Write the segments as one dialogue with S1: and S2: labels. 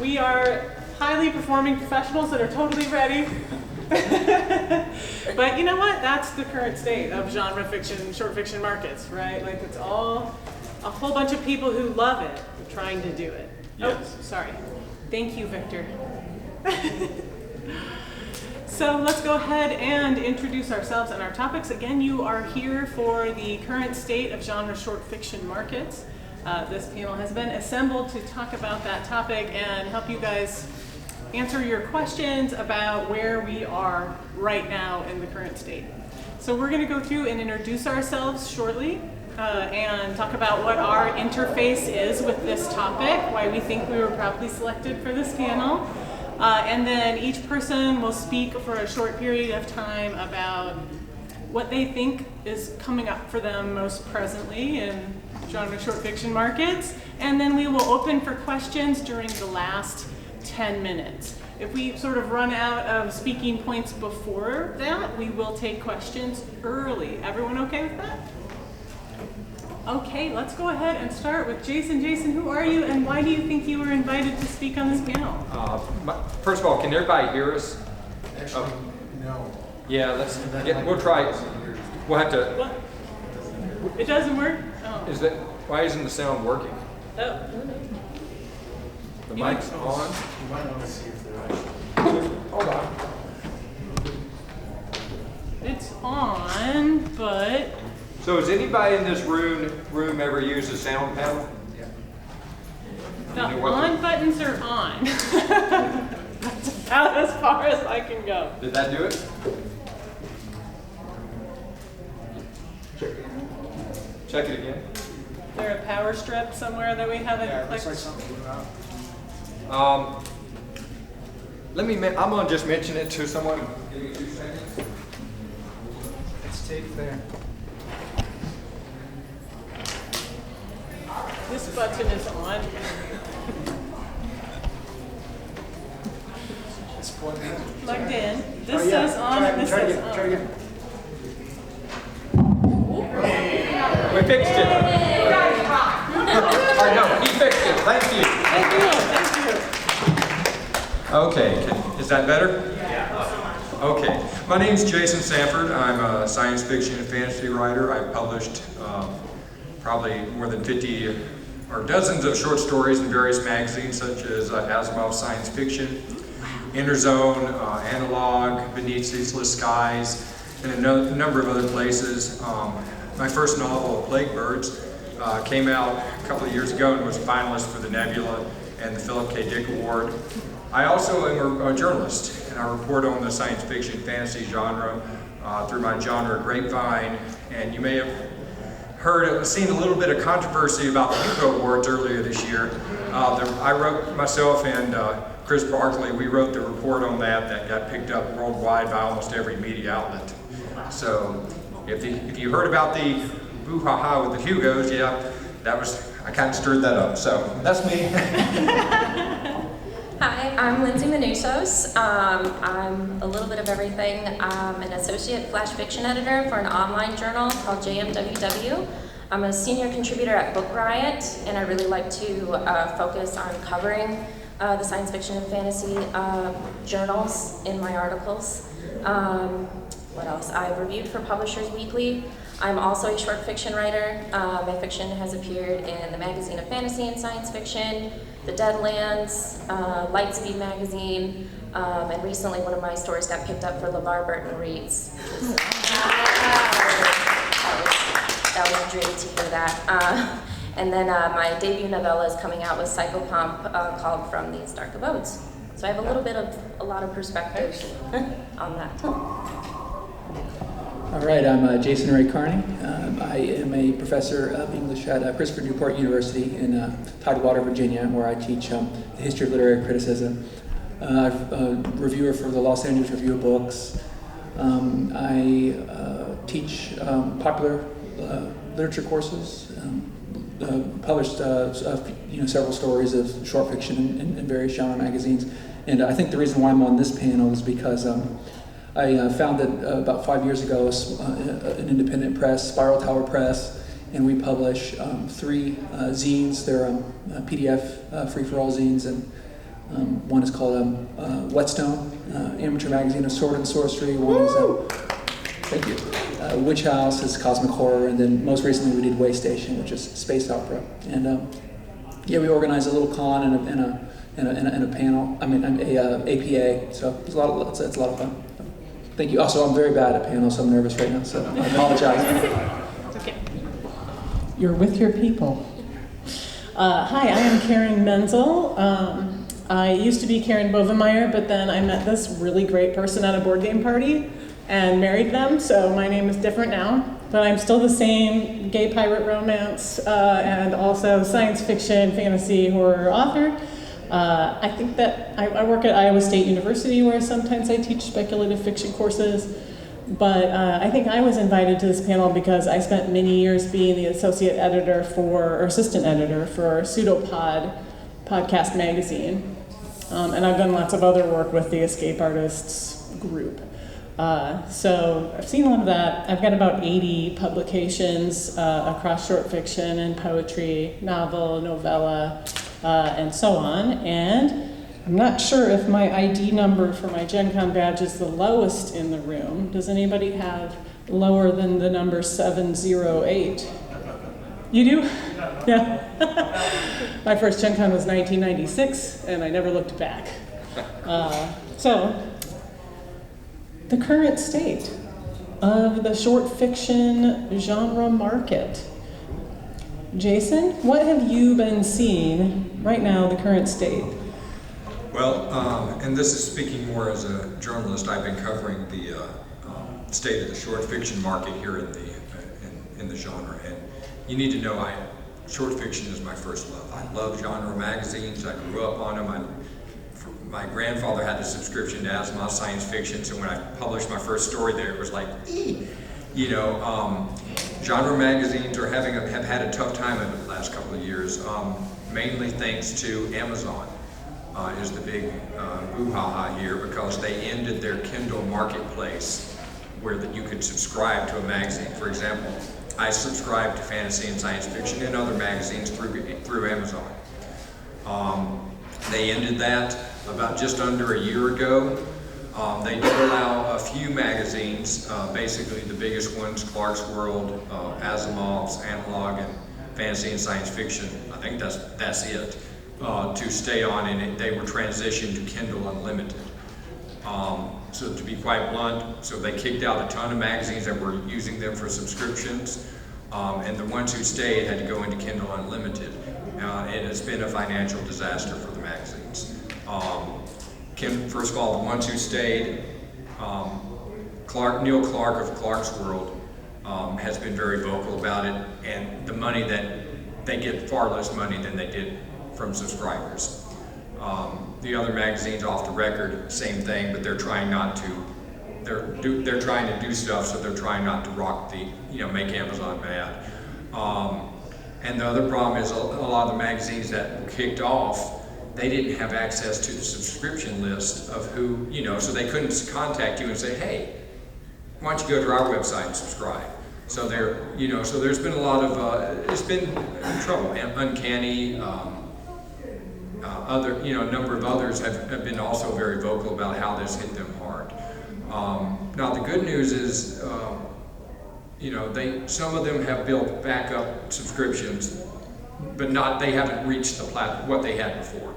S1: We are highly performing professionals that are totally ready. But you know what? That's the current state of genre fiction, short fiction markets, right? Like it's all a whole bunch of people who love it trying to do it.
S2: Yes.
S1: Oh, sorry. Thank you, Victor. So let's go ahead and introduce ourselves and our topics. Again, you are here for the current state of genre short fiction markets. This panel has been assembled to talk about that topic and help you guys answer your questions about where we are right now in the current state. So we're going to go through and introduce ourselves shortly and talk about what our interface is with this topic, why we think we were properly selected for this panel. And then each person will speak for a short period of time about what they think is coming up for them most presently in genre short fiction markets. And then we will open for questions during the last 10 minutes. If we sort of run out of speaking points before that, we will take questions early. Everyone okay with that? Okay, let's go ahead and start with Jason. Jason, who are you and why do you think you were invited to speak on this panel?
S2: First of all, can everybody hear us?
S3: Actually, no.
S2: Yeah, we'll try. We'll have to.
S1: What? It doesn't work? Oh.
S2: Why isn't the sound working?
S1: Oh.
S2: The mic's on.
S3: You might want to see if they're actually.
S2: Hold on.
S1: It's on, but...
S2: So has anybody in this room ever used a sound panel?
S3: Yeah.
S1: The on buttons are on. That's about as far as I can go.
S2: Did that do it? Check it again.
S1: Is there a power strip somewhere that we haven't
S3: Yeah, it
S1: clicked?
S3: looks like something went out.
S2: I'm gonna just mention it to someone. Give me 2 seconds.
S3: It's taped there.
S1: This button is on.
S3: It's plugged in.
S1: Plugged in. This
S3: Oh, yeah.
S1: says on
S3: Try
S1: and this
S3: again,
S1: says
S3: try
S1: on.
S3: again.
S2: We fixed it. Or no, he fixed it. Thank you.
S1: Thank you.
S2: Okay, is that better? Yeah. Okay, my name's Jason Sanford. I'm a science fiction and fantasy writer. I've published probably more than 50 or dozens of short stories in various magazines such as Asimov Science Fiction, Interzone, Analog, Beneath Ceaseless Skies, and a number of other places. My first novel, Plague Birds, came out a couple of years ago and was a finalist for the Nebula and the Philip K. Dick Award. I also am a journalist, and I report on the science fiction fantasy genre through my genre Grapevine, and you may have seen a little bit of controversy about the Hugo Awards earlier this year. I wrote, myself and Chris Barkley, we wrote the report on that got picked up worldwide by almost every media outlet. So if you heard about the boo-ha-ha with the Hugos, yeah, I kind of stirred that up. So that's me.
S4: Hi, I'm Lyndsie Manusos. I'm a little bit of everything. I'm an associate flash fiction editor for an online journal called JMWW. I'm a senior contributor at Book Riot, and I really like to focus on covering the science fiction and fantasy journals in my articles. What else? I've reviewed for Publishers Weekly. I'm also a short fiction writer. My fiction has appeared in the Magazine of Fantasy and Science Fiction, The Deadlands, Lightspeed Magazine, and recently one of my stories got picked up for LeVar Burton Reads. That was a dream to hear that. And then my debut novella is coming out with Psychopomp called From These Dark Abodes. So I have a lot of perspective on that.
S5: All right, I'm Jason Ray Carney. I am a professor of English at Christopher Newport University in Tidewater, Virginia, where I teach the history of literary criticism. I'm a reviewer for the Los Angeles Review of Books. I teach popular literature courses, published several stories of short fiction in various genre magazines. And I think the reason why I'm on this panel is because I founded about 5 years ago an independent press, Spiral Tower Press, and we publish 3 zines. They're PDF free-for-all zines, and One is called Whetstone, amateur magazine of sword and sorcery. One is, thank you, Witch House is cosmic horror, and then most recently we did Way Station, which is space opera. And yeah, we organized a little con and a panel. I mean, a APA. So it's a lot of fun. Thank you. Also, I'm very bad at panels, so I'm nervous right now. So I apologize.
S1: It's okay. You're with your people. Hi, I am Karen Menzel. I used to be Karen Bovemeyer, but then I met this really great person at a board game party and married them, so my name is different now. But I'm still the same gay pirate romance and also science fiction, fantasy, horror author. I think that I work at Iowa State University, where sometimes I teach speculative fiction courses. But I think I was invited to this panel because I spent many years being the associate editor or assistant editor for Pseudopod podcast magazine. And I've done lots of other work with the Escape Artists group. So I've seen a lot of that. I've got about 80 publications across short fiction and poetry, novel, novella, and so on. And I'm not sure if my ID number for my GenCon badge is the lowest in the room. Does anybody have lower than the number 708? You do? Yeah. My first GenCon was 1996, and I never looked back. So, the current state of the short fiction genre market. Jason, what have you been seeing right now, the current state?
S2: Well, and this is speaking more as a journalist. I've been covering the state of the short fiction market here in the genre, and you need to know short fiction is my first love. I love genre magazines. I grew up on them. My grandfather had a subscription to Asimov Science Fiction, so when I published my first story there, it was like, genre magazines have had a tough time in the last couple of years, mainly thanks to Amazon. Is the big boo-ha-ha here, because they ended their Kindle marketplace where that you could subscribe to a magazine. For example, I subscribe to fantasy and science fiction and other magazines through Amazon. They ended that about just under a year ago. They did allow a few magazines, basically the biggest ones, Clark's World, Asimov's, Analog, and Fantasy and Science Fiction. I think that's it. To stay on, and they were transitioned to Kindle Unlimited. So to be quite blunt, so they kicked out a ton of magazines that were using them for subscriptions, and the ones who stayed had to go into Kindle Unlimited. And it's been a financial disaster for the magazines. First of all, the ones who stayed, Neil Clark of Clark's World has been very vocal about it, and the money that they get far less money than they did from subscribers. The other magazines, off the record, same thing, but they're trying not to. They're trying to do stuff, so they're trying not to make Amazon mad. And the other problem is a lot of the magazines that were kicked off, they didn't have access to the subscription list of who, so they couldn't contact you and say, hey, why don't you go to our website and subscribe? So so there's been a lot of, it's been trouble. Uncanny, a number of others have been also very vocal about how this hit them hard. Now the good news is, some of them have built backup subscriptions, but they haven't reached what they had before.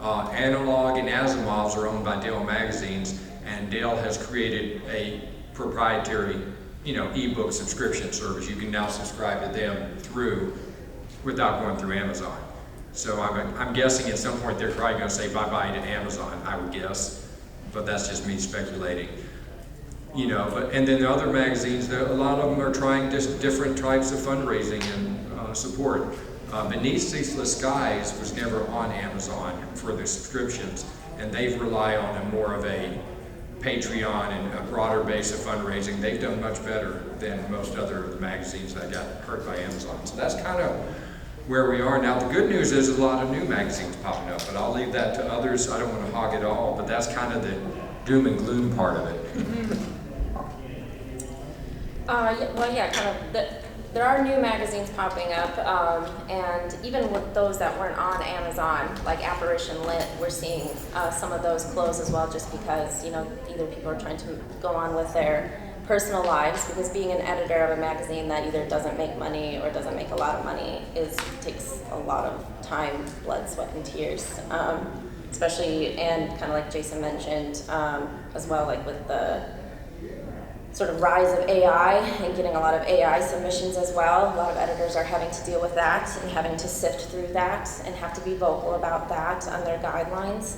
S2: Analog and Asimov's are owned by Dale Magazines, and Dale has created a proprietary, ebook subscription service. You can now subscribe to them without going through Amazon. So I'm guessing at some point they're probably going to say bye-bye to Amazon, I would guess, but that's just me speculating. And then the other magazines, a lot of them are trying just different types of fundraising and support. Beneath Ceaseless Skies was never on Amazon for their subscriptions, and they've relied on more of a Patreon and a broader base of fundraising. They've done much better than most other of the magazines that got hurt by Amazon. So that's kind of where we are now. The good news is a lot of new magazines popping up, but I'll leave that to others. I don't want to hog it all, but that's kind of the doom and gloom part of it.
S4: there are new magazines popping up, and even with those that weren't on Amazon, like Apparition Lit, we're seeing some of those close as well, just because, you know, either people are trying to go on with their personal lives, because being an editor of a magazine that either doesn't make money or doesn't make a lot of money takes a lot of time, blood, sweat, and tears. Especially, and kind of like Jason mentioned as well, like with the sort of rise of AI and getting a lot of AI submissions as well. A lot of editors are having to deal with that and having to sift through that and have to be vocal about that on their guidelines.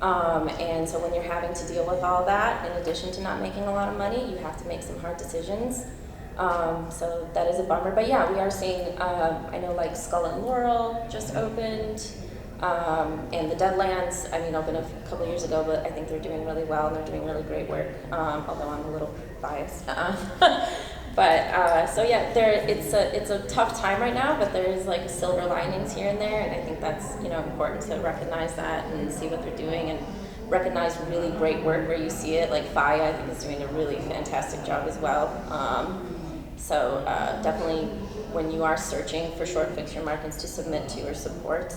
S4: And so when you're having to deal with all that, in addition to not making a lot of money, you have to make some hard decisions. So that is a bummer. But yeah, we are seeing, I know like Skull and Laurel just opened. And the Deadlands, I mean, opened a couple years ago, but I think they're doing really well and they're doing really great work, although I'm a little biased. But so yeah, it's a tough time right now, but there is like silver linings here and there, and I think that's, you know, important to recognize that and see what they're doing and recognize really great work where you see it. Like Faya, I think, is doing a really fantastic job as well. So definitely, when you are searching for short fiction markets to submit to or support,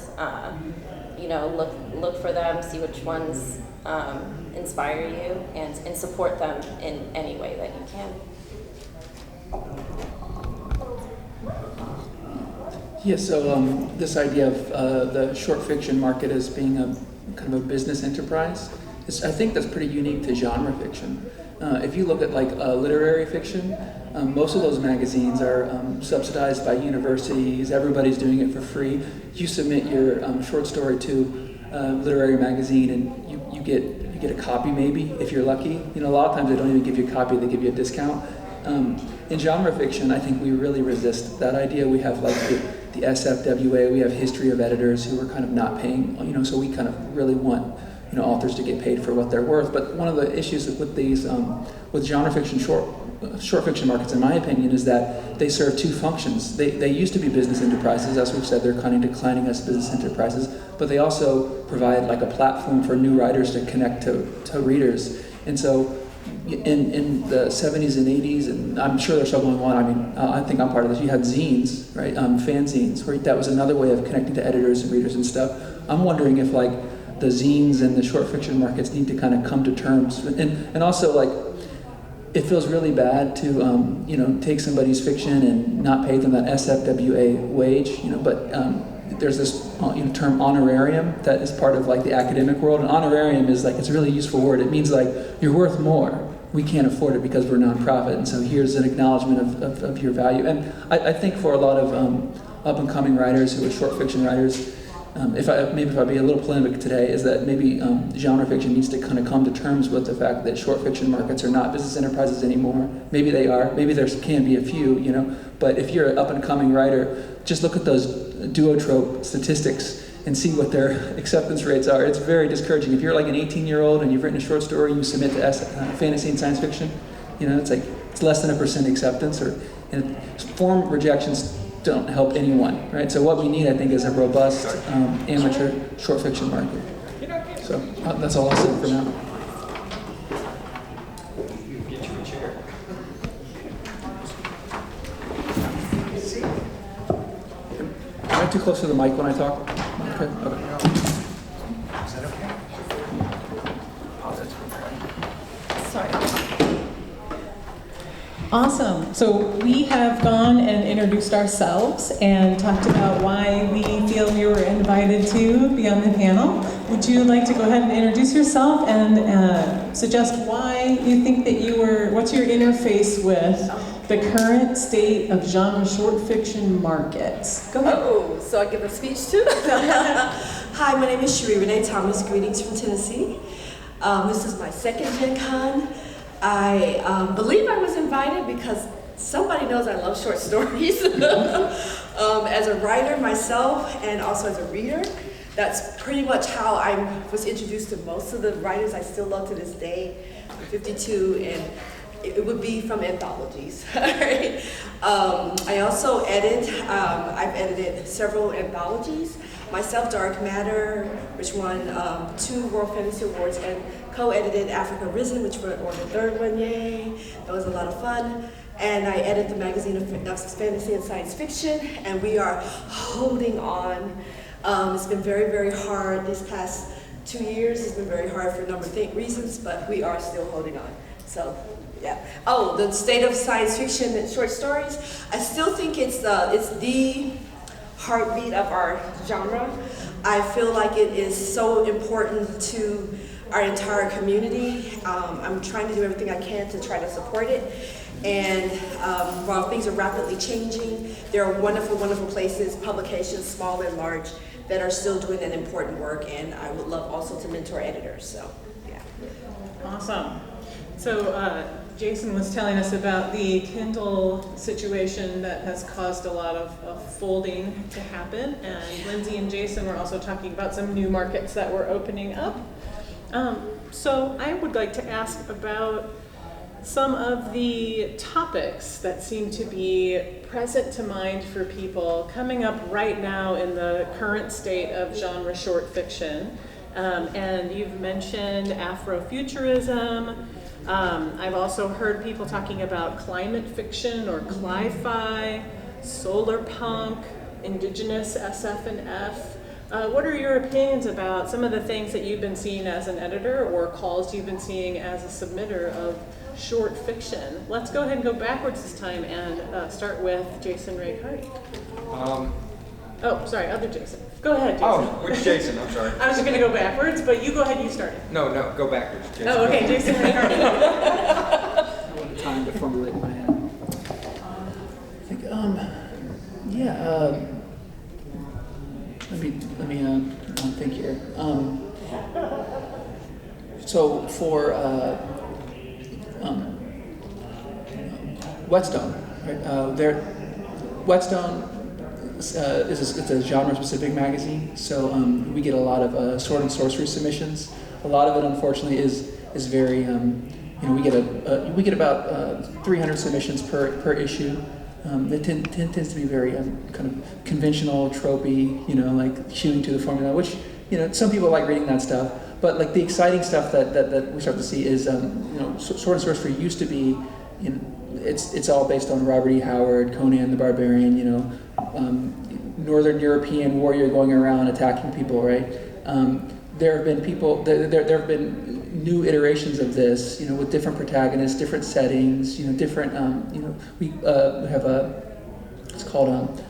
S4: you know, look for them, see which ones inspire you, and support them in any way that you can.
S5: Yeah, so this idea of the short fiction market as being a kind of a business enterprise, I think that's pretty unique to genre fiction. If you look at like literary fiction, most of those magazines are subsidized by universities. Everybody's doing it for free. You submit your short story to a literary magazine, and you get a copy maybe if you're lucky. You know, a lot of times they don't even give you a copy; they give you a discount. In genre fiction, I think we really resist that idea. We have like the SFWA. We have history of editors who are kind of not paying. You know, so we kind of really want, you know, authors to get paid for what they're worth. But one of the issues with these, with genre fiction short fiction markets, in my opinion, is that they serve two functions. They used to be business enterprises. As we've said, they're kind of declining as business enterprises, but they also provide like a platform for new writers to connect to readers. And so in the 70s and 80s, and I'm sure they're still going on, I mean, I think I'm part of this, you had zines, right? Fanzines, where that was another way of connecting to editors and readers and stuff. I'm wondering if like the zines and the short fiction markets need to kind of come to terms, and also like it feels really bad to you know, take somebody's fiction and not pay them that SFWA wage, you know. But there's this you know, term honorarium that is part of like the academic world, and honorarium is like, it's a really useful word. It means like you're worth more. We can't afford it because we're a nonprofit, and so here's an acknowledgement of your value. And I think for a lot of up and coming writers who are short fiction writers, if I be a little polemic today, is that maybe genre fiction needs to kind of come to terms with the fact that short fiction markets are not business enterprises anymore. Maybe they are. Maybe there can be a few, you know. But if you're an up and coming writer, just look at those duotrope statistics and see what their acceptance rates are. It's very discouraging. If you're like an 18-year-old and you've written a short story, you submit to fantasy and science fiction, you know, it's less than 1% acceptance, and form rejections don't help anyone, right? So what we need, I think, is a robust amateur short fiction market. So that's all I'll say for now.
S2: Get you a chair.
S5: Am I too close to the mic when I talk? Okay. Okay.
S3: Is that okay?
S5: Oh, that's good.
S1: Sorry. Awesome. So we have gone and introduced ourselves and talked about why we feel we were invited to be on the panel. Would you like to go ahead and introduce yourself and suggest why you think that what's your interface with the current state of genre short fiction markets? Go ahead.
S6: Oh, so I give a speech too? Hi, my name is Sheree Renée Thomas. Greetings from Tennessee. This is my second GenCon. I believe I was invited because somebody knows I love short stories. As a writer myself and also as a reader, that's pretty much how I was introduced to most of the writers I still love to this day. I'm 52, and it would be from anthologies. Right? I also edit. I've edited several anthologies. Myself, Dark Matter, which won 2 World Fantasy Awards, and co-edited Africa Risen, which won the 3rd one, yay. That was a lot of fun. and I edit the magazine of fantasy and science fiction, and we are holding on. It's been very, very hard these past 2 years. It's been very hard for a number of reasons, but we are still holding on. So, yeah. Oh, the state of science fiction and short stories. I still think it's the heartbeat of our genre. I feel like it is so important to our entire community. I'm trying to do everything I can to try to support it. And while things are rapidly changing, there are wonderful, wonderful places, publications, small and large, that are still doing that important work. And I would love also to mentor editors. So, yeah.
S1: Awesome. So Jason was telling us about the Kindle situation that has caused a lot of folding to happen, and Lyndsie and Jason were also talking about some new markets that were opening up. So I would like to ask about some of the topics that seem to be present to mind for people coming up right now in the current state of genre short fiction. And you've mentioned Afrofuturism. I've also heard people talking about climate fiction or cli-fi, solar punk, indigenous SF&F. What are your opinions about some of the things that you've been seeing as an editor or calls you've been seeing as a submitter of short fiction? Let's go ahead and go backwards this time and start with Jason Ray Carney. Oh, sorry, other Jason. Go ahead, Jason.
S2: Oh, which Jason? I'm sorry.
S1: I was going to go backwards, but you go ahead, you started.
S2: No, go backwards. Jason.
S1: Oh, okay, Jason Ray Carney.
S5: I want time to formulate my I think, let me think here. So for Whetstone, right? Whetstone it's a genre-specific magazine, so we get a lot of sword and sorcery submissions. A lot of it, unfortunately, is very we get about 300 submissions per issue. It tends to be very kind of conventional, tropey, like hewing to the formula, which some people like reading that stuff. But like the exciting stuff that we start to see is sword and sorcery used to be, it's all based on Robert E. Howard, Conan the Barbarian, Northern European warrior going around attacking people, right? There have been there have been new iterations of this, with different protagonists, different settings, different, we have it's called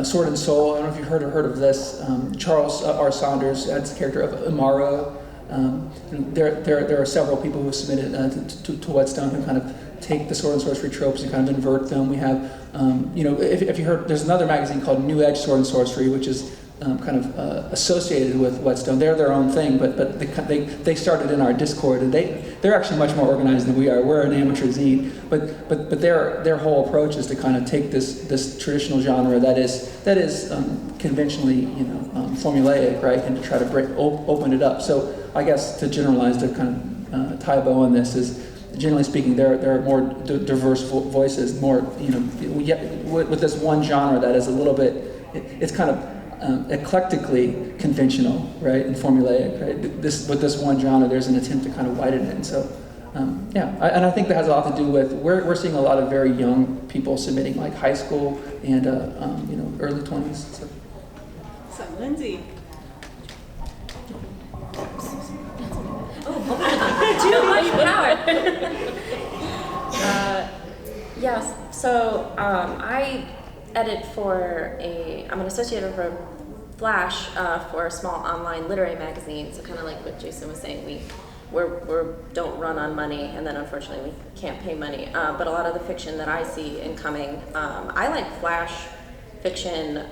S5: Sword and Soul. I don't know if you've heard of this. Charles R. Saunders, that's the character of Amaro. There are several people who have submitted to Whetstone who kind of take the sword and sorcery tropes and kind of invert them. We have, if you heard, there's another magazine called New Edge Sword and Sorcery, which is kind of associated with Whetstone. They're their own thing, but they started in our Discord, and they're actually much more organized than we are. We're an amateur zine, but their whole approach is to kind of take this traditional genre that is conventionally formulaic, right, and to try to open it up. So I guess to generalize, to kind of tie a bow on this is, generally speaking, there are more diverse voices, more with this one genre that is a little bit, it's kind of eclectically conventional, right, and formulaic, right. With this one genre, there's an attempt to kind of widen it, and so and I think that has a lot to do with we're seeing a lot of very young people submitting, like high school and early 20s. So
S1: Lyndsie.
S4: Too much power. Yes. So I edit I'm an associate editor for Flash for a small online literary magazine. So kind of like what Jason was saying, we don't run on money, and then unfortunately we can't pay money. But a lot of the fiction that I see incoming, I like Flash fiction,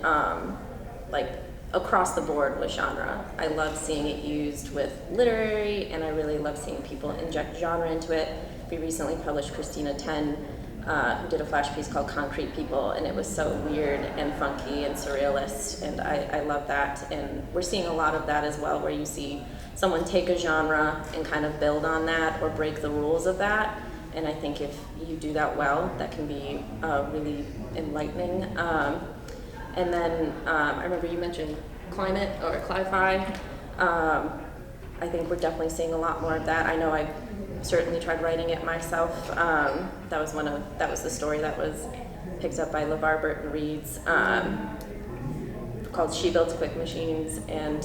S4: like across the board with genre. I love seeing it used with literary, and I really love seeing people inject genre into it. We recently published Christina 10, who did a Flash piece called Concrete People, and it was so weird and funky and surrealist, and I love that. And we're seeing a lot of that as well, where you see someone take a genre and kind of build on that or break the rules of that. And I think if you do that well, that can be really enlightening. And then I remember you mentioned climate or cli-fi. I think we're definitely seeing a lot more of that. I know I've certainly tried writing it myself. That was the story that was picked up by LeVar Burton Reed's, called She Builds Quick Machines, and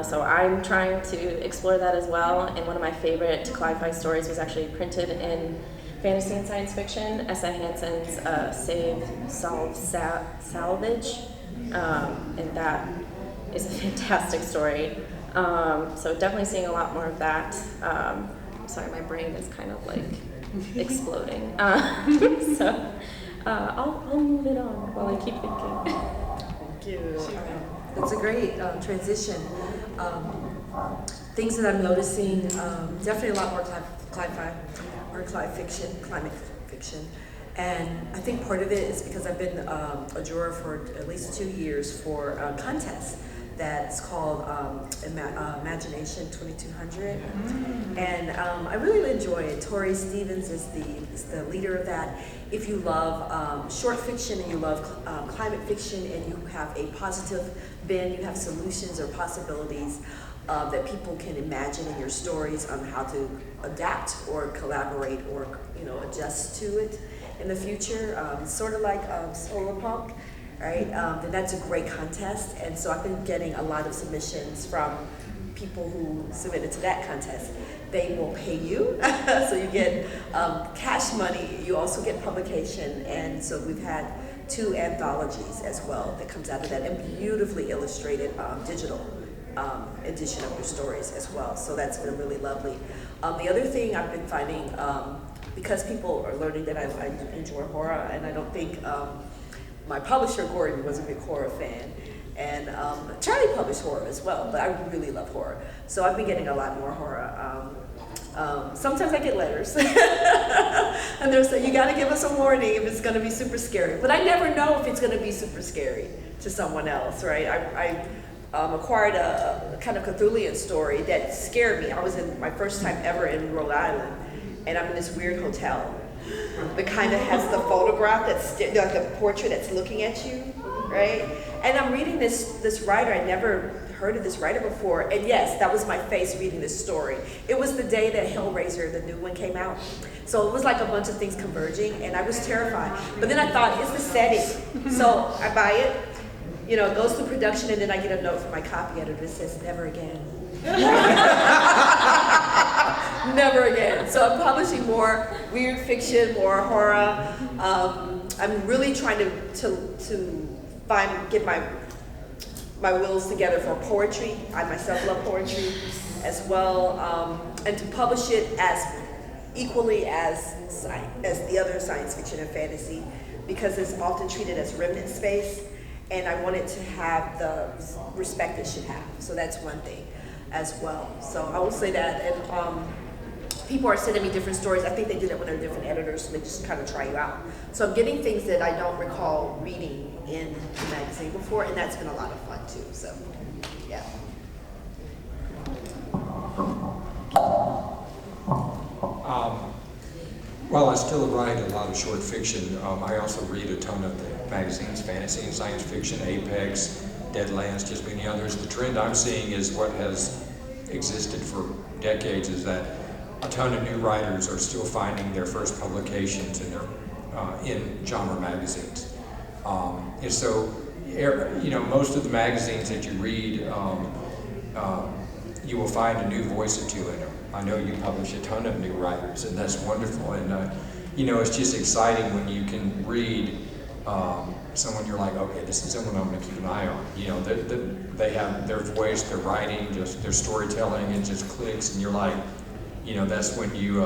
S4: so I'm trying to explore that as well. And one of my favorite Cli-Fi stories was actually printed in fantasy and science fiction, S.A. Hansen's Save, Solve, Salvage, and that is a fantastic story. So definitely seeing a lot more of that. Sorry, my brain is kind of like exploding. So I'll move it on while I keep thinking.
S6: Thank you. That's a great transition. Things that I'm noticing, definitely a lot more cli-fi or climate fiction. And I think part of it is because I've been a juror for at least 2 years for a contest that's called Imagination 2200. And I really enjoy it. Tori Stevens is the leader of that. If you love short fiction and you love climate fiction and you have a positive bend, you have solutions or possibilities that people can imagine in your stories on how to adapt or collaborate or adjust to it in the future, sort of like solar punk. Right, then that's a great contest, and so I've been getting a lot of submissions from people who submitted to that contest. They will pay you, so you get cash money. You also get publication, and so we've had 2 anthologies as well that comes out of that, and beautifully illustrated digital edition of your stories as well. So that's been really lovely. The other thing I've been finding, because people are learning that I enjoy horror, and I don't think. My publisher, Gordon, was a big horror fan, and Charlie published horror as well, but I really love horror. So I've been getting a lot more horror. Sometimes I get letters, and they're saying, you gotta give us a warning if it's gonna be super scary. But I never know if it's gonna be super scary to someone else, right? I acquired a kind of Cthulhian story that scared me. I was in my first time ever in Rhode Island, and I'm in this weird hotel. That kind of has the photograph that's like the portrait that's looking at you, right? And I'm reading this writer. I never heard of this writer before, and yes, that was my face reading this story. It was the day that Hellraiser, the new one, came out, so it was like a bunch of things converging, and I was terrified. But then I thought, it's the setting, so I buy it. It goes through production, and then I get a note from my copy editor that says, "Never again." Never again. So I'm publishing more weird fiction, more horror. I'm really trying to get my wills together for poetry. I myself love poetry as well, and to publish it as equally as the other science fiction and fantasy, because it's often treated as remnant space, and I want it to have the respect it should have. So that's one thing as well. So I will say that, and people are sending me different stories. I think they did it when they're different editors, so they just kind of try you out. So I'm getting things that I don't recall reading in the magazine before, and that's been a lot of fun too. So, yeah.
S2: While I still write a lot of short fiction, I also read a ton of the magazines, fantasy and science fiction, Apex, Deadlands, just many others. The trend I'm seeing is what has existed for decades, is that a ton of new writers are still finding their first publications in genre magazines. And so, most of the magazines that you read, you will find a new voice or two in them. I know you publish a ton of new writers, and that's wonderful. And it's just exciting when you can read someone you're like, okay, this is someone I'm going to keep an eye on. They have their voice, their writing, just their storytelling, it just clicks, and you're like, that's when you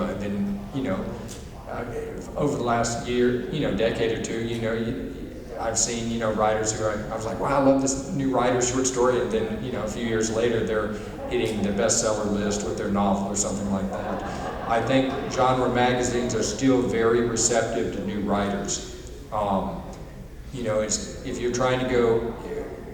S2: over the last year, decade or two, I've seen, writers who I was like, wow, I love this new writer short story, and then, a few years later, they're hitting the bestseller list with their novel or something like that. I think genre magazines are still very receptive to new writers. If you're trying to go,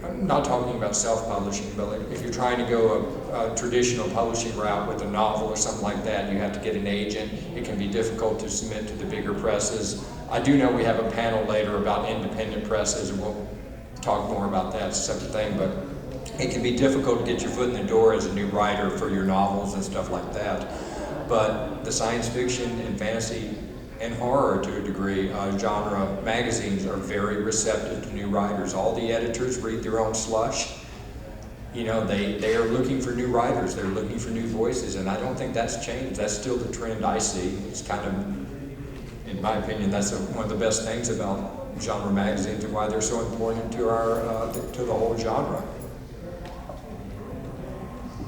S2: I'm not talking about self-publishing, but if you're trying to go a traditional publishing route with a novel or something like that, you have to get an agent. It can be difficult to submit to the bigger presses. I do know we have a panel later about independent presses, and we'll talk more about that. It's a separate thing, but it can be difficult to get your foot in the door as a new writer for your novels and stuff like that. but the science fiction and fantasy and horror, to a degree, genre magazines are very receptive to new writers. All the editors read their own slush. You know, they are looking for new writers, they're looking for new voices, and I don't think that's changed. That's still the trend I see. It's kind of, in my opinion, that's one of the best things about genre magazines and why they're so important to our to the whole genre.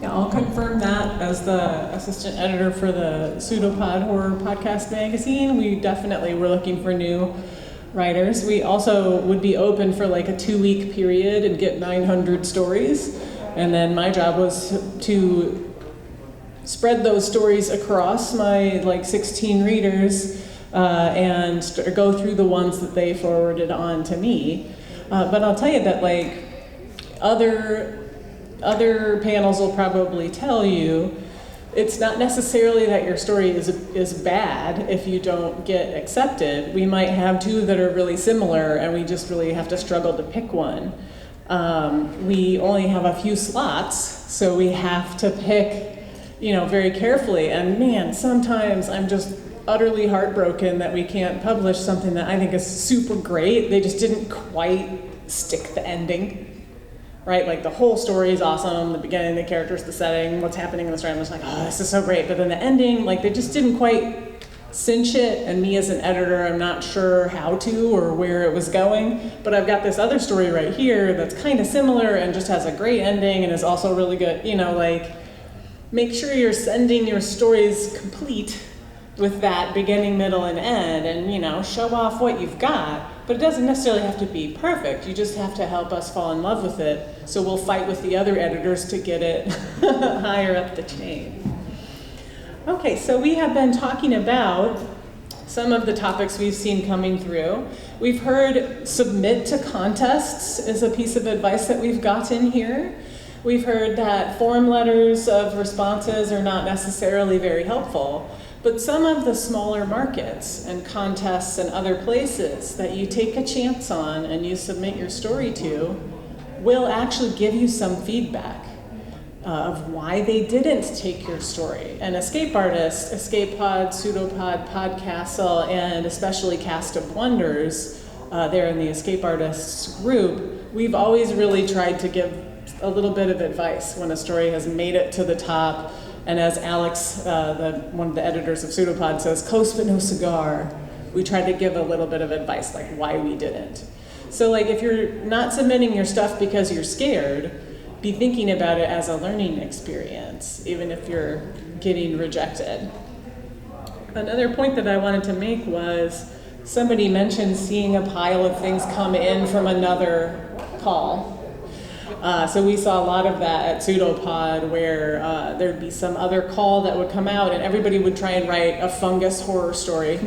S1: Yeah, I'll confirm that as the assistant editor for the Pseudopod Horror Podcast magazine. We definitely were looking for new writers. We also would be open for like a 2-week period and get 900 stories. And then my job was to spread those stories across my like 16 readers and go through the ones that they forwarded on to me. But I'll tell you that like other panels will probably tell you it's not necessarily that your story is bad if you don't get accepted. We might have 2 that are really similar and we just really have to struggle to pick one. We only have a few slots, so we have to pick, you know, very carefully. And man, sometimes I'm just utterly heartbroken that we can't publish something that I think is super great. They just didn't quite stick the ending, right? Like the whole story is awesome, the beginning, the characters, the setting, what's happening in the story. I'm just like, oh, this is so great. But then the ending, like they just didn't quite cinch it, and me as an editor, I'm not sure how to or where it was going. But I've got this other story right here that's kind of similar and just has a great ending and is also really good. You know, like make sure you're sending your stories complete with that beginning, middle, and end, and you know, show off what you've got. But it doesn't necessarily have to be perfect. You just have to help us fall in love with it. So we'll fight with the other editors to get it higher up the chain. Okay, so we have been talking about some of the topics we've seen coming through. We've heard submit to contests is a piece of advice that we've gotten here. We've heard that form letters of responses are not necessarily very helpful, but some of the smaller markets and contests and other places that you take a chance on and you submit your story to will actually give you some feedback of why they didn't take your story. And Escape Artist, Escape Pod, Pseudopod, Podcastle, and especially Cast of Wonders, there in the Escape Artists group, we've always really tried to give a little bit of advice when a story has made it to the top. And as Alex, one of the editors of Pseudopod says, close but no cigar, we try to give a little bit of advice, like why we didn't. So like if you're not submitting your stuff because you're scared, be thinking about it as a learning experience, even if you're getting rejected. Another point that I wanted to make was somebody mentioned seeing a pile of things come in from another call. So we saw a lot of that at Pseudopod where there'd be some other call that would come out and everybody would try and write a fungus horror story.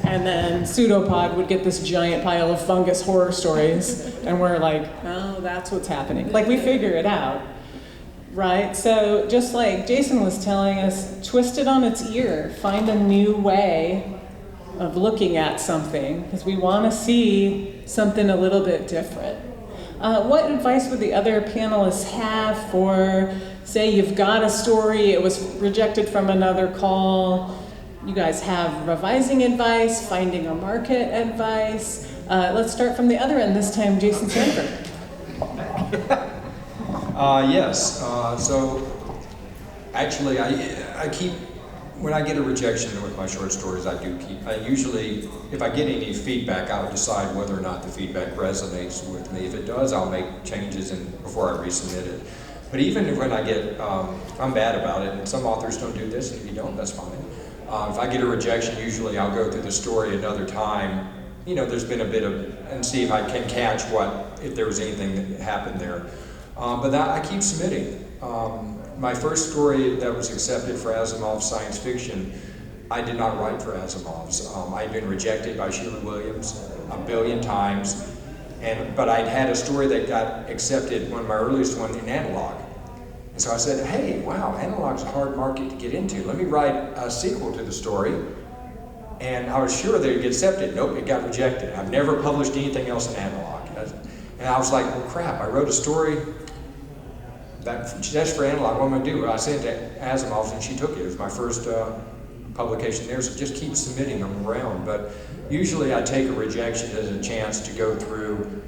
S1: And then Pseudopod would get this giant pile of fungus horror stories, and we're like, oh, that's what's happening. Like, we figure it out, right? So just like Jason was telling us, twist it on its ear. Find a new way of looking at something, because we want to see something a little bit different. What advice would the other panelists have for, say, you've got a story, it was rejected from another call, you guys have revising advice, finding a market advice. Let's start from the other end this time, Jason Sanford.
S2: Yes, so actually I keep, when I get a rejection with my short stories, I usually, if I get any feedback, I'll decide whether or not the feedback resonates with me. If it does, I'll make changes before I resubmit it. But even when I get, I'm bad about it, and some authors don't do this, and if you don't, that's fine. If I get a rejection, usually I'll go through the story another time. You know, there's been a bit of, and see if I can catch if there was anything that happened there. But I keep submitting. My first story that was accepted for Asimov's science fiction, I did not write for Asimov's. I'd been rejected by Sheila Williams a billion times, but I'd had a story that got accepted, one of my earliest ones, in analog. And so I said, hey, wow, analog's a hard market to get into. Let me write a sequel to the story. And I was sure that it'd get accepted. Nope, it got rejected. I've never published anything else in analog. And I was like, well, crap, I wrote a story. that just for analog, what I'm going to do, I sent it to Asimov and she took it. It was my first publication there, so just keep submitting them around. But usually I take a rejection as a chance to go through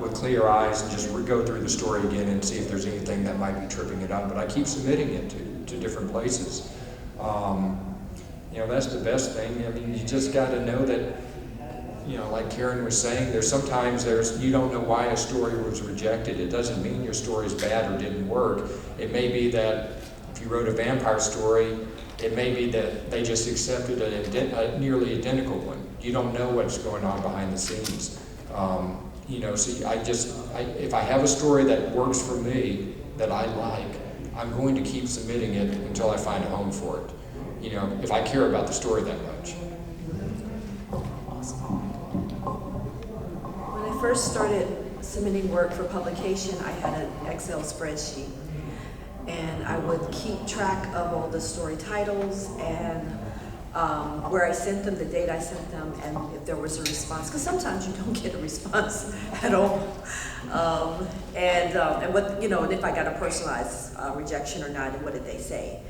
S2: with clear eyes and just go through the story again and see if there's anything that might be tripping it up. But I keep submitting it to different places. You know, that's the best thing. I mean, you just got to know that, you know, like Karen was saying, sometimes you don't know why a story was rejected. It doesn't mean your story is bad or didn't work. It may be that if you wrote a vampire story, it may be that they just accepted a nearly identical one. You don't know what's going on behind the scenes. You know, so if I have a story that works for me, that I like, I'm going to keep submitting it until I find a home for it. You know, if I care about the story that much.
S6: When I first started submitting work for publication, I had an Excel spreadsheet. And I would keep track of all the story titles and where I sent them, the date I sent them, and if there was a response. Because sometimes you don't get a response at all. And what, you know, and if I got a personalized rejection or not, and what did they say?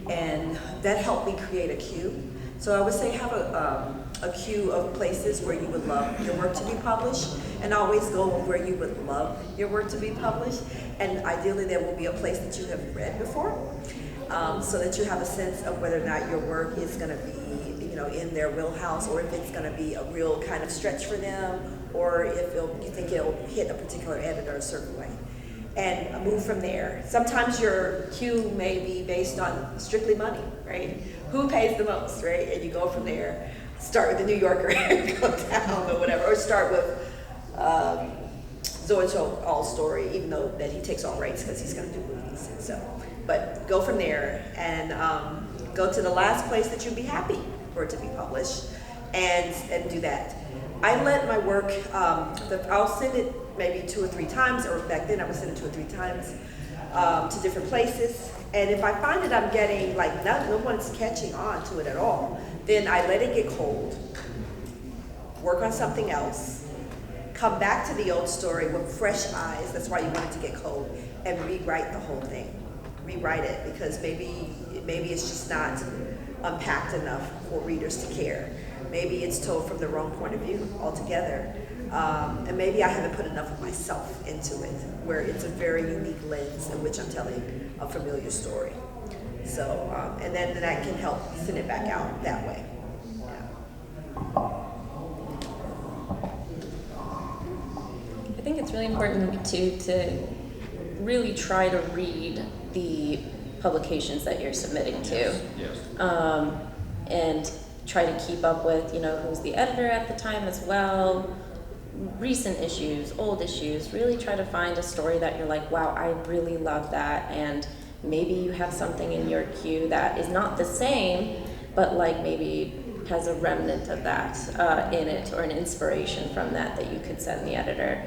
S6: And that helped me create a queue. So I would say have a queue of places where you would love your work to be published, and always go where you would love your work to be published. And ideally there will be a place that you have read before, so that you have a sense of whether or not your work is going to be, you know, in their wheelhouse, or if it's going to be a real kind of stretch for them, or if you think it'll hit a particular editor a certain way. And move from there. Sometimes your queue may be based on strictly money, right? Who pays the most, right? And you go from there. Start with the New Yorker and go down or whatever. Or start with Zoe's all story, even though that he takes all rights because he's going to do movies. So, but go from there and go to the last place that you'd be happy for it to be published, and do that. I let my work. I'll send it maybe 2 or 3 times, or back then I would send it 2 or 3 times to different places. And if I find that I'm getting, like, no one's catching on to it at all, then I let it get cold, work on something else, come back to the old story with fresh eyes. That's why you want it to get cold, and rewrite the whole thing. Rewrite it, because maybe it's just not unpacked enough for readers to care. Maybe it's told from the wrong point of view altogether. And maybe I haven't put enough of myself into it, where it's a very unique lens in which I'm telling a familiar story. So, and then that can help send it back out that way. Yeah.
S4: I think it's really important to really try to read the publications that you're submitting to.
S2: Yes.
S4: And try to keep up with, you know, who's the editor at the time as well, recent issues, old issues. Really try to find a story that you're like, wow, I really love that. And maybe you have something in your queue that is not the same, but like maybe has a remnant of that in it, or an inspiration from that you could send the editor.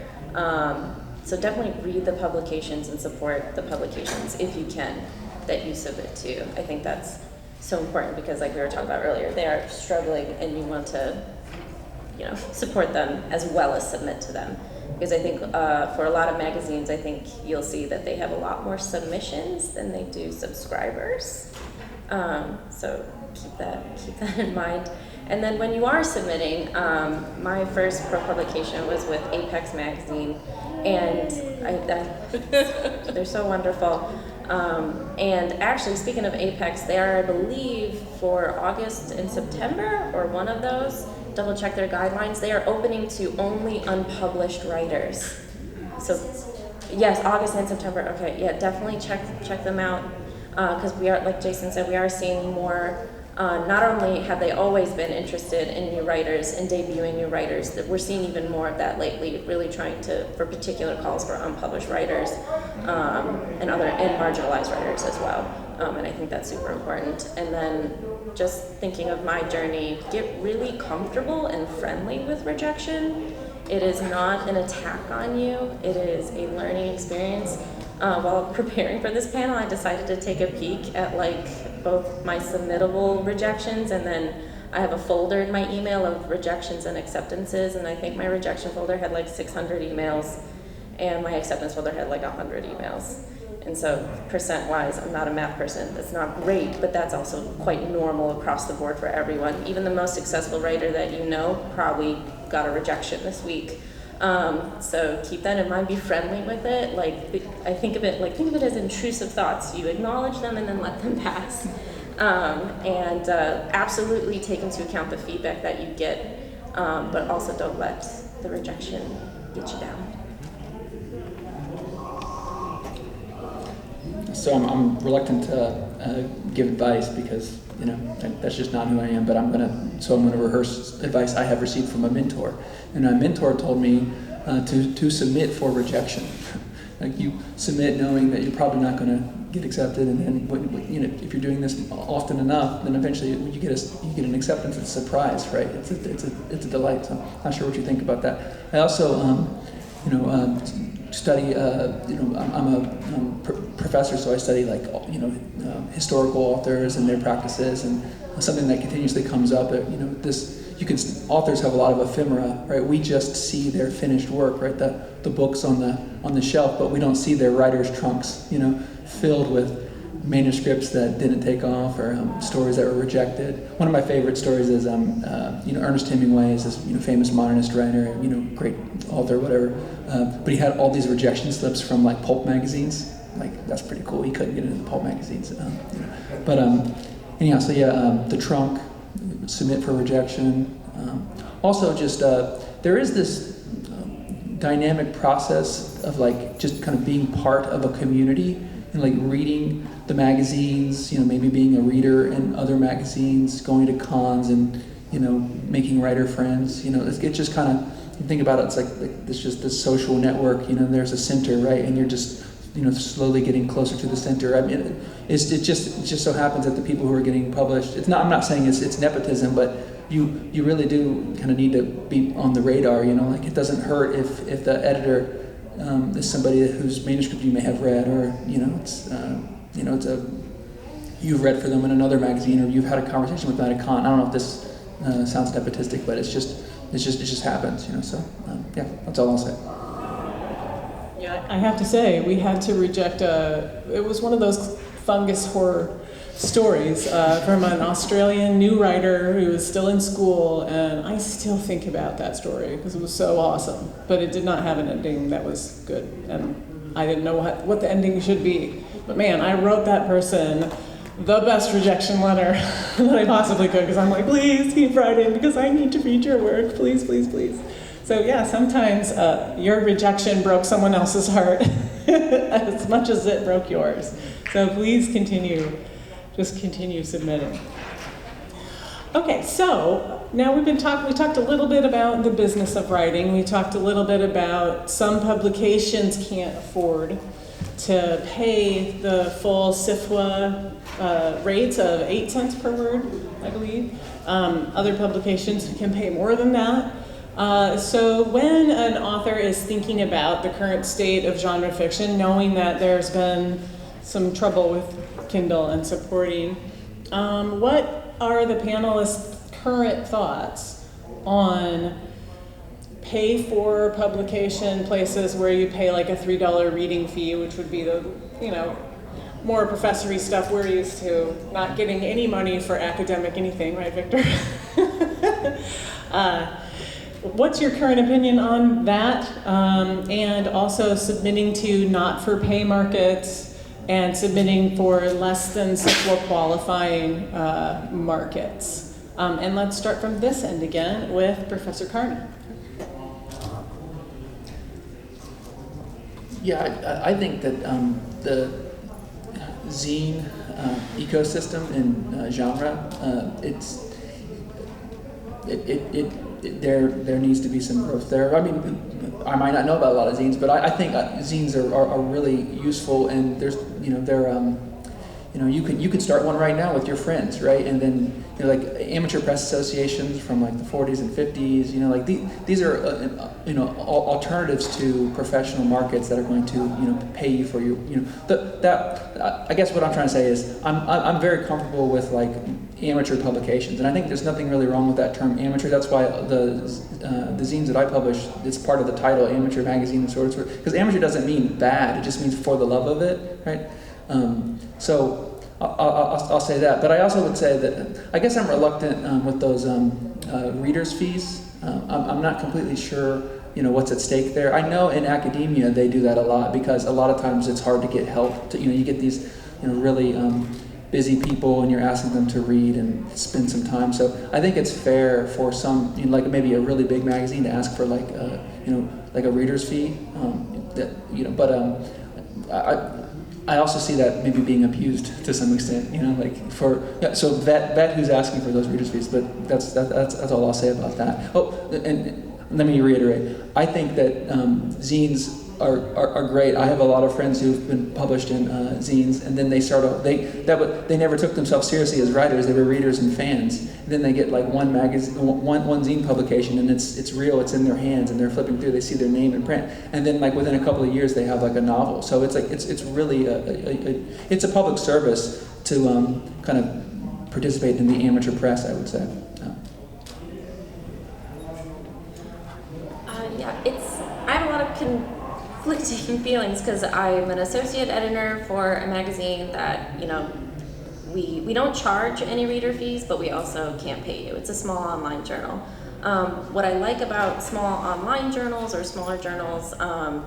S4: So definitely read the publications and support the publications if you can that you submit to. I think that's so important, because like we were talking about earlier, they are struggling and you want to, you know, support them as well as submit to them. Because I think for a lot of magazines, I think you'll see that they have a lot more submissions than they do subscribers. So keep that in mind. And then when you are submitting, my first pro publication was with Apex magazine, and they're so wonderful. And actually, speaking of Apex, they are, I believe, for August and September, or one of those, double check their guidelines, they are opening to only unpublished writers. So, yes, August and September, okay, yeah, definitely check them out, because we are, like Jason said, we are seeing more. Not only have they always been interested in new writers and debuting new writers, that we're seeing even more of that lately, really trying for particular calls for unpublished writers, and marginalized writers as well. And I think that's super important. And then just thinking of my journey, get really comfortable and friendly with rejection. It is not an attack on you. It is a learning experience. While preparing for this panel, I decided to take a peek at like both my submittable rejections, and then I have a folder in my email of rejections and acceptances, and I think my rejection folder had like 600 emails, and my acceptance folder had like 100 emails. And so percent-wise, I'm not a math person. That's not great, but that's also quite normal across the board for everyone. Even the most successful writer that you know probably got a rejection this week. So keep that in mind, be friendly with it. I think of it as intrusive thoughts. You acknowledge them and then let them pass. And absolutely take into account the feedback that you get, but also don't let the rejection get you down.
S5: So I'm reluctant to give advice because that's just not who I am. But I'm gonna rehearse advice I have received from a mentor, and a mentor told me to submit for rejection. Like you submit knowing that you're probably not going to get accepted, and then if you're doing this often enough, then eventually you get an acceptance. It's a surprise, right? It's a delight. So I'm not sure what you think about that. I also study. I'm a professor, so I study historical authors and their practices, and something that continuously comes up. Authors have a lot of ephemera, right? We just see their finished work, right? The books on the shelf, but we don't see their writers' trunks, filled with manuscripts that didn't take off or stories that were rejected. One of my favorite stories is Ernest Hemingway is this famous modernist writer, great author, whatever. But he had all these rejection slips from pulp magazines. That's pretty cool. He couldn't get into the pulp magazines. Anyhow, so yeah, the trunk, submit for rejection. Also, just there is this dynamic process of just kind of being part of a community and reading the magazines, maybe being a reader in other magazines, going to cons and making writer friends. It's just kind of, you think about it, it's it's just this social network. There's a center, right, and you're just slowly getting closer to the center. I mean, it just so happens that the people who are getting published, I'm not saying it's nepotism, but you really do kind of need to be on the radar. It doesn't hurt if the editor is somebody whose manuscript you may have read, or you've read for them in another magazine, or you've had a conversation with them at a con. I don't know if this sounds nepotistic, but it just happens. So yeah, that's all I'll say.
S1: Yeah, I have to say, we had to reject it was one of those fungus horror stories from an Australian new writer who was still in school, and I still think about that story because it was so awesome, but it did not have an ending that was good, and I didn't know what the ending should be. But man, I wrote that person the best rejection letter that I possibly could, because I'm please keep writing because I need to read your work, please, please, please. So yeah, sometimes your rejection broke someone else's heart as much as it broke yours. So please just continue submitting. Okay, so now we talked a little bit about the business of writing. We talked a little bit about some publications can't afford to pay the full SIFWA rates of 8 cents per word, I believe. Other publications can pay more than that. So when an author is thinking about the current state of genre fiction, knowing that there's been some trouble with Kindle and supporting, what are the panelists' current thoughts on pay for publication places where you pay a $3 reading fee, which would be the, more professory stuff we're used to, not getting any money for academic anything, right, Victor? What's your current opinion on that? And also submitting to not-for-pay markets and submitting for less than SIFWA qualifying markets. And let's start from this end again with Professor Carney.
S5: Yeah, I think that the zine ecosystem in genre, there needs to be some growth there. I mean, I might not know about a lot of zines, but I think zines are really useful, and there's you could start one right now with your friends, right? And then like amateur press associations from like the 40s and 50s, like these are alternatives to professional markets that are going to pay you for your I guess what I'm trying to say is I'm very comfortable with like amateur publications, and I think there's nothing really wrong with that term amateur. That's why the zines that I publish, it's part of the title, amateur magazine, and sort of, because amateur doesn't mean bad, it just means for the love of it, right? So I'll say that, but I also would say that I guess I'm reluctant with those readers' fees. I'm not completely sure what's at stake there. I know in academia they do that a lot, because a lot of times it's hard to get help. You get these really busy people, and you're asking them to read and spend some time. So I think it's fair for some, like maybe a really big magazine, to ask for like a reader's fee. I also see that maybe being abused to some extent. So vet who's asking for those reader's fees. But that's all I'll say about that. Oh, and let me reiterate. I think that zines are great. I have a lot of friends who've been published in zines, and then they never took themselves seriously as writers. They were readers and fans. And then they get like one zine publication, and it's real. It's in their hands, and they're flipping through. They see their name in print, and then like within a couple of years, they have like a novel. So it's like it's really it's a public service to kind of participate in the amateur press, I would say.
S4: I have a lot of conflicting feelings, because I'm an associate editor for a magazine that, we don't charge any reader fees, but we also can't pay you. It's a small online journal. What I like about small online journals or smaller journals,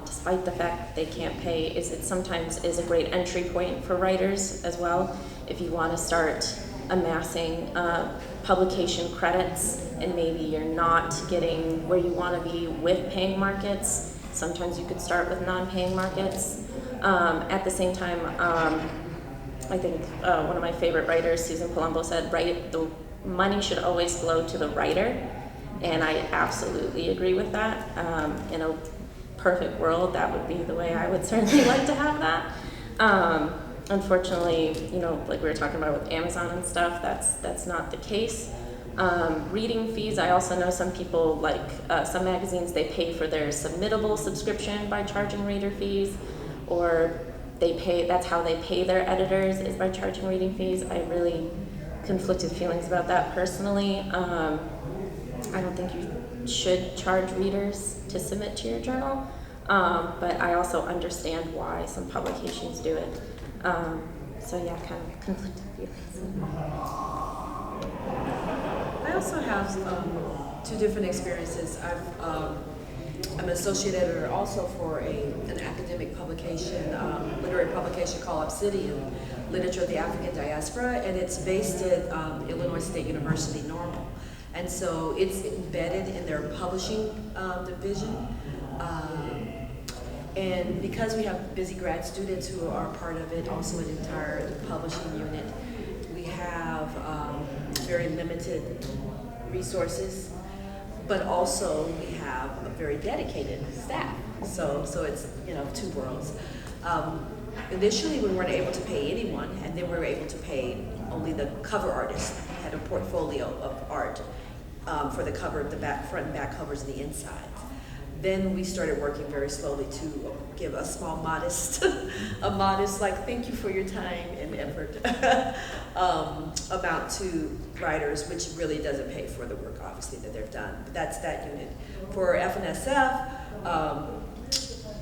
S4: despite the fact that they can't pay, is it sometimes is a great entry point for writers as well. If you want to start amassing publication credits, and maybe you're not getting where you want to be with paying markets, sometimes you could start with non-paying markets. At the same time, I think one of my favorite writers, Susan Palumbo, said, the money should always flow to the writer, and I absolutely agree with that. In a perfect world, that would be the way I would certainly like to have that. Unfortunately, like we were talking about with Amazon and stuff, that's not the case. Reading fees, I also know some people, like some magazines, they pay for their submittable subscription by charging reader fees, or that's how they pay their editors, is by charging reading fees. I really conflicted feelings about that personally. I don't think you should charge readers to submit to your journal, but I also understand why some publications do it. So yeah, kind of conflicted feelings.
S6: I also have two different experiences. I'm an associate editor also for an academic publication, literary publication called Obsidian, Literature of the African Diaspora, and it's based at Illinois State University, Normal. And so it's embedded in their publishing division. And because we have busy grad students who are part of it, also an entire publishing unit, we have very limited resources, but also we have a very dedicated staff. So it's two worlds. Initially, we weren't able to pay anyone, and then we were able to pay only the cover artist. We had a portfolio of art for the cover, the front and back covers, and the insides. Then we started working very slowly to give a small, modest, like, thank you for your time and effort amount to writers, which really doesn't pay for the work, obviously, that they've done. But that's that unit. For F&SF,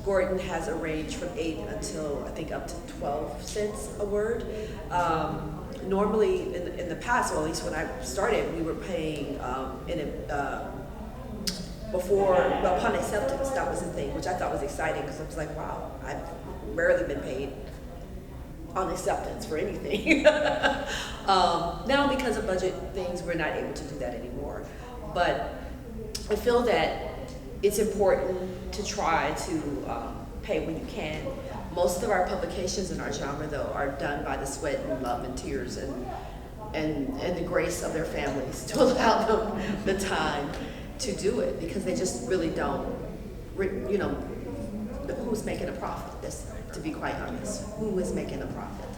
S6: Gordon has a range from 8 until, I think, up to 12 cents a word. Normally, in the past, or at least when I started, we were paying upon acceptance, that was the thing, which I thought was exciting, because I was like, wow, I've rarely been paid on acceptance for anything. Now, because of budget things, we're not able to do that anymore. But I feel that it's important to try to pay when you can. Most of our publications in our genre, though, are done by the sweat and love and tears and the grace of their families to allow them the time to do it, because they just really don't, who's making a profit? To be quite honest, who is making a profit?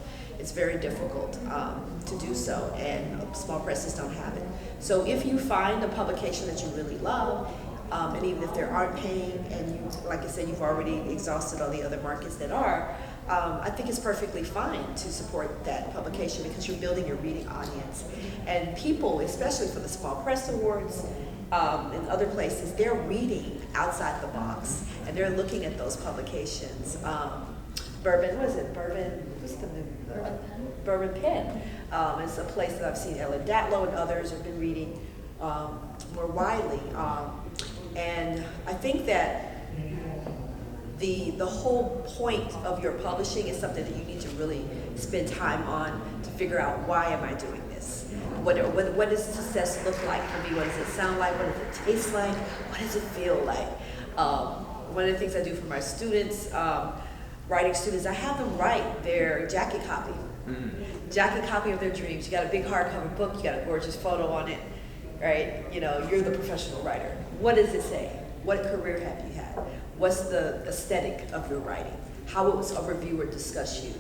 S6: It's very difficult to do so, and small presses don't have it. So if you find a publication that you really love, and even if they aren't paying, and you, like I said, you've already exhausted all the other markets that are, I think it's perfectly fine to support that publication because you're building your reading audience. And people, especially for the Small Press Awards and other places, they're reading outside the box, and they're looking at those publications. Bourbon, what is it? What's the new? Bourbon Pen. It's a place that I've seen Ellen Datlow and others have been reading more widely. And I think that the whole point of your publishing is something that you need to really spend time on to figure out, why am I doing this? What does success look like for me? What does it sound like? What does it taste like? What does it feel like? One of the things I do for my students, writing students, I have them write their jacket copy. Jacket copy of their dreams. You got a big hardcover book, you got a gorgeous photo on it, right? You know, you're the professional writer. What does it say? What career have you had? What's the aesthetic of your writing? How will a reviewer discuss you?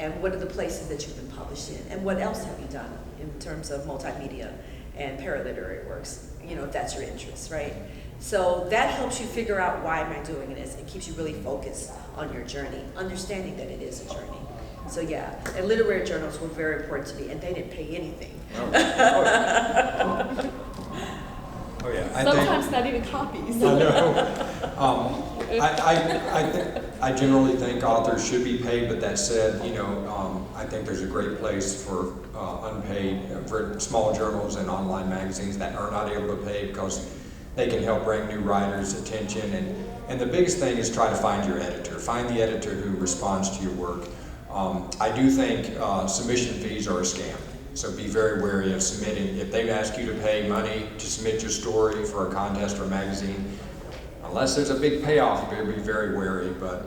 S6: And what are the places that you've been published in? And what else have you done in terms of multimedia and paraliterary works, you know, if that's your interest, right? So that helps you figure out, why am I doing this? It keeps you really focused on your journey, understanding that it is a journey. So yeah, and literary journals were very important to me, and they didn't pay anything.
S2: Oh yeah.
S6: Sometimes not even copies.
S2: I know. I generally think authors should be paid, but that said, you know, I think there's a great place for unpaid, for small journals and online magazines that are not able to pay, because they can help bring new writers' attention. And the biggest thing is try to find your editor. Find the editor who responds to your work. I do think submission fees are a scam. So be very wary of submitting. If they ask you to pay money to submit your story for a contest or a magazine, unless there's a big payoff, you better be very wary. But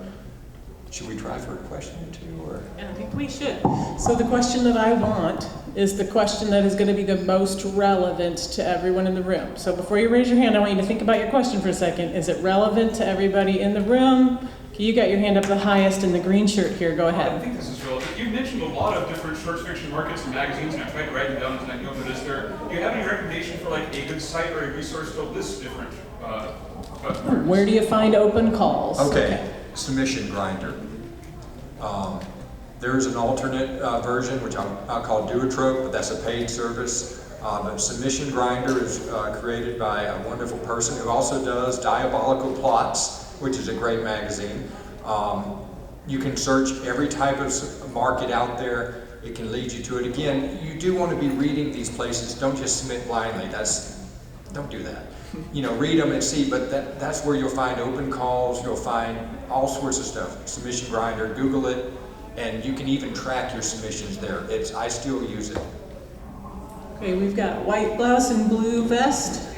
S2: should we try for a question or two? Or?
S1: I think we should. So the question that I want is the question that is going to be the most relevant to everyone in the room. So before you raise your hand, I want you to think about your question for a second. Is it relevant to everybody in the room? You got your hand up the highest in the green shirt here. Go ahead.
S7: I think this is relevant. You mentioned a lot of different short fiction markets and magazines, and I tried to write them down tonight. You'll notice there. Do you have any recommendation for like a good site or a resource to list different?
S1: Where do you find open calls?
S2: Okay. Submission Grinder. There's an alternate version, which I'll call Duotrope, but that's a paid service. But Submission Grinder is created by a wonderful person who also does Diabolical Plots, which is a great magazine. You can search every type of market out there. It can lead you to it. Again, you do want to be reading these places. Don't just submit blindly. Don't do that. You know, read them and see, but that's where you'll find open calls. You'll find all sorts of stuff. Submission Grinder, Google it, and you can even track your submissions there. I still use it.
S1: Okay, we've got white blouse and blue vest.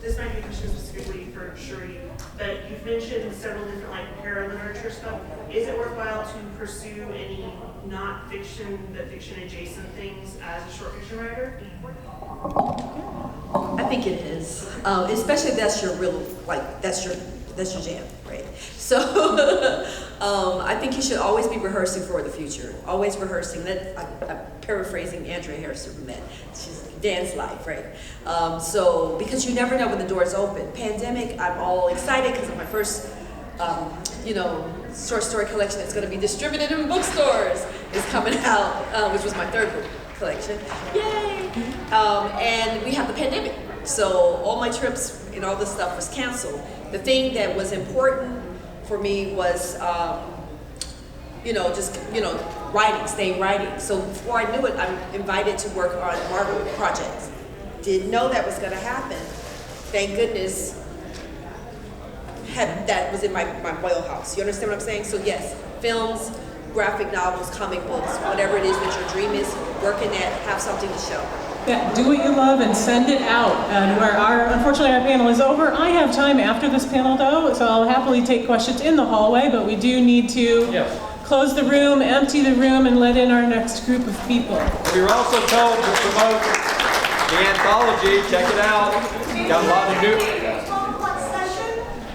S8: This might be a question specifically for Sheree, but you've mentioned several different like para-literature stuff. Is it worthwhile to pursue any not fiction but fiction adjacent things as a short fiction writer?
S6: I think it is, especially if that's your real, like that's your jam, right? So I think you should always be rehearsing for the future. Always rehearsing. I'm paraphrasing Andrea Harrison from that. She's Dan's life, right? So because you never know when the doors open. Pandemic, I'm all excited because of my first, short story collection that's going to be distributed in bookstores is coming out, which was my third book collection. Yay! And we have the pandemic, so all my trips and all this stuff was canceled. The thing that was important for me was, staying writing. So before I knew it, I'm invited to work on Marvel projects. Didn't know that was going to happen. Thank goodness that was in my wheelhouse. You understand what I'm saying? So yes, films, graphic novels, comic books, whatever it is that your dream is, work in that, have something to show.
S1: Yeah, do what you love and send it out. And unfortunately our panel is over. I have time after this panel though, so I'll happily take questions in the hallway, but we do need to close the room, empty the room, and let in our next group of people.
S9: We were also told to promote the anthology. Check it out. Got a lot of new